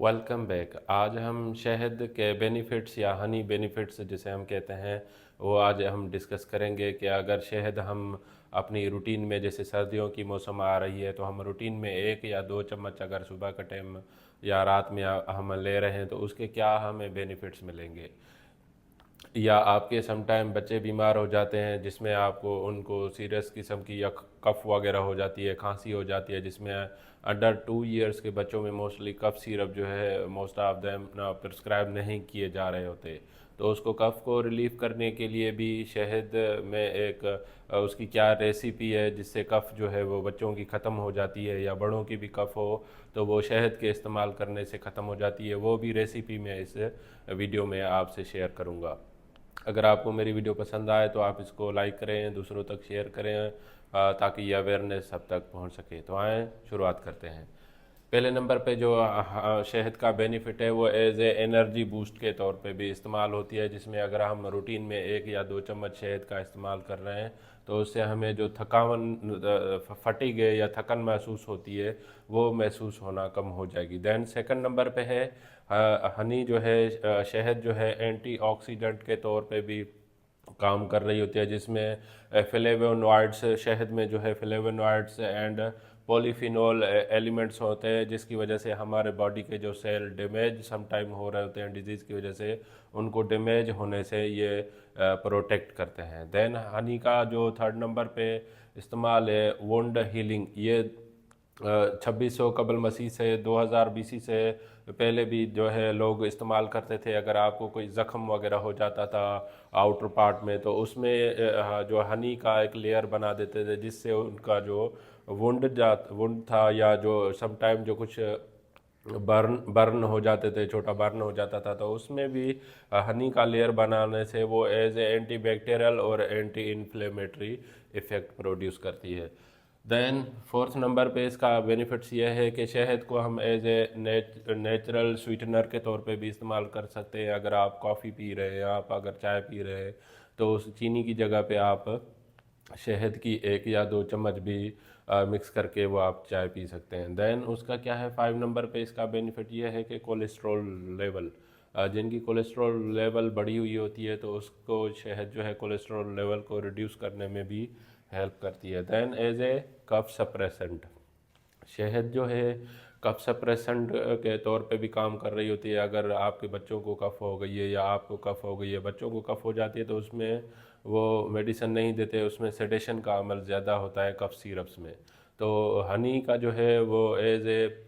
Welcome back. आज हम शहद के बेनिफिट्स या हनी बेनिफिट्स जिसे हम कहते हैं वो आज हम डिस्कस करेंगे कि अगर शहद हम अपनी रूटीन में, जैसे सर्दियों की मौसम आ रही है, तो हम रूटीन में 1 या 2 चम्मच अगर सुबह का टाइम या रात में हम ले रहे हैं तो उसके क्या हमें बेनिफिट्स मिलेंगे। या आपके समटाइम बच्चे बीमार हो जाते हैं जिसमें आपको उनको सीरियस किस्म की या कफ वगैरह हो जाती है, खांसी हो जाती है, जिसमें अंडर 2 इयर्स के बच्चों में मोस्टली कफ सिरप जो है मोस्ट ऑफ देम ना प्रिस्क्राइब नहीं किए जा रहे होते। तो उसको कफ को रिलीफ करने के लिए भी शहद में एक उसकी क्या रेसिपी है जिससे कफ जो है वो बच्चों की ख़त्म हो जाती है, या बड़ों की भी कफ हो तो वो शहद के इस्तेमाल करने से ख़त्म हो जाती है, वो भी रेसिपी मैं इस वीडियो में आपसे शेयर करूँगा। अगर आपको मेरी वीडियो पसंद आए तो आप इसको लाइक करें, दूसरों तक शेयर करें, ताकि ये अवेयरनेस सब तक पहुंच सके। तो आएँ शुरुआत करते हैं। पहले नंबर पे जो शहद का बेनिफिट है वो एज ए एनर्जी बूस्ट के तौर पे भी इस्तेमाल होती है, जिसमें अगर हम रूटीन में 1 या 2 चम्मच शहद का इस्तेमाल कर रहे हैं तो उससे हमें जो थकान, फटीग या थकन महसूस होती है वो महसूस होना कम हो जाएगी। देन सेकंड नंबर पे है हनी जो है, शहद जो है एंटीऑक्सीडेंट के तौर पे भी काम कर रही होती है, जिसमें फ्लेवोनॉइड्स, शहद में जो है फ्लेवोनॉइड्स एंड पॉलीफिनोल एलिमेंट्स होते हैं, जिसकी वजह से हमारे बॉडी के जो सेल डैमेज समटाइम हो रहे होते हैं डिजीज़ की वजह से, उनको डैमेज होने से ये प्रोटेक्ट करते हैं। देन हनी का जो थर्ड नंबर पे इस्तेमाल है वुंड हीलिंग। ये 2600 कबल मसीह से 2000 बीसी से पहले भी जो है लोग इस्तेमाल करते थे। अगर आपको कोई ज़ख्म वगैरह हो जाता था आउटर पार्ट में तो उसमें जो हनी का एक लेयर बना देते थे, जिससे उनका जो वुंड था या जो समटाइम जो कुछ बर्न बर्न हो जाते थे, छोटा बर्न हो जाता था, तो उसमें भी हनी का लेयर बनाने से वो एज ए एंटी बैक्टीरियल और एंटी इन्फ्लेमेटरी इफ़ेक्ट प्रोड्यूस करती है। देन फोर्थ नंबर पे इसका बेनिफिट्स ये है कि शहद को हम एज ए नेचुरल स्वीटनर के तौर पे भी इस्तेमाल कर सकते हैं। अगर आप कॉफ़ी पी रहे हैं, आप अगर चाय पी रहे हैं, तो उस चीनी की जगह पे आप शहद की 1 या 2 चम्मच भी मिक्स करके वो आप चाय पी सकते हैं। देन उसका क्या है, 5 नंबर पे इसका बेनिफिट ये है कि कोलेस्ट्रॉल लेवल, जिनकी कोलेस्ट्रॉल लेवल बढ़ी हुई होती है तो उसको शहद जो है कोलेस्ट्रॉल लेवल को रिड्यूस करने में भी हेल्प करती है। Then as a cough suppressant, शहद जो है कफ सप्रेसेंट के तौर पे भी काम कर रही होती है। अगर आपके बच्चों को कफ हो गई है या आपको कफ हो गई है, बच्चों को कफ हो जाती है तो उसमें वो मेडिसिन नहीं देते, उसमें सेडेशन का अमल ज़्यादा होता है कफ सिरप्स में। तो हनी का जो है वो एज ए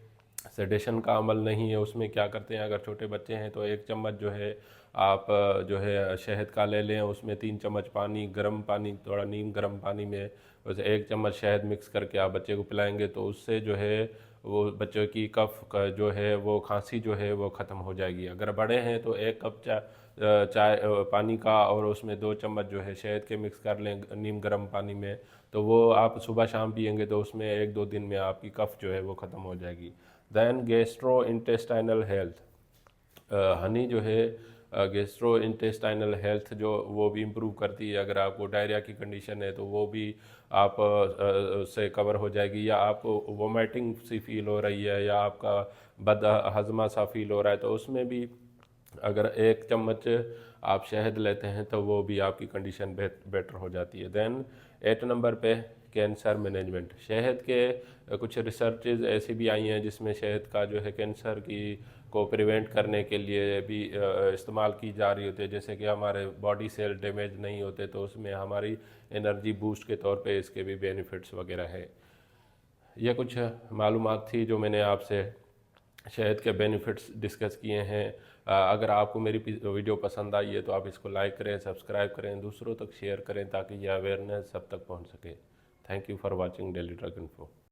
सेडेशन का अमल नहीं है। उसमें क्या करते हैं, अगर छोटे बच्चे हैं तो 1 चम्मच जो है आप जो है शहद का ले लें, उसमें 3 चम्मच पानी, गर्म पानी, थोड़ा नीम गर्म पानी में उसे 1 चम्मच शहद मिक्स करके आप बच्चे को पिलाएंगे तो उससे जो है वो बच्चों की कफ का जो है वो खांसी जो है वो ख़त्म हो जाएगी। अगर बड़े हैं तो 1 कप चाय पानी का और उसमें 2 चम्मच जो है शहद के मिक्स कर लें नीम गर्म पानी में, तो वो आप सुबह शाम पियेंगे तो उसमें 1-2 दिन में आपकी कफ जो है वो ख़त्म हो जाएगी। Then gastrointestinal health, honey जो है गैस्ट्रो इंटेस्टाइनल हेल्थ जो वो भी इम्प्रूव करती है। अगर आपको डायरिया की कंडीशन है तो वो भी आप उससे कवर हो जाएगी, या आपको वोमिटिंग सी फील हो रही है या आपका बद हजमा सा फील हो रहा है तो उसमें भी अगर 1 चम्मच आप शहद लेते हैं तो वो भी आपकी कंडीशन बेटर हो जाती है। देन 8 नंबर पे कैंसर मैनेजमेंट, शहद के कुछ रिसर्चेज ऐसी भी आई हैं जिसमें शहद का जो है कैंसर की को प्रिवेंट करने के लिए भी इस्तेमाल की जा रही होती है। जैसे कि हमारे बॉडी सेल डैमेज नहीं होते तो उसमें हमारी एनर्जी बूस्ट के तौर पे इसके भी बेनिफिट्स वगैरह है। ये कुछ मालूमात थी जो मैंने आपसे शहद के बेनिफिट्स डिस्कस किए हैं। अगर आपको मेरी वीडियो पसंद आई है तो आप इसको लाइक करें, सब्सक्राइब करें, दूसरों तक शेयर करें ताकि यह अवेयरनेस सब तक पहुंच सके। Thank you for watching daily drug info.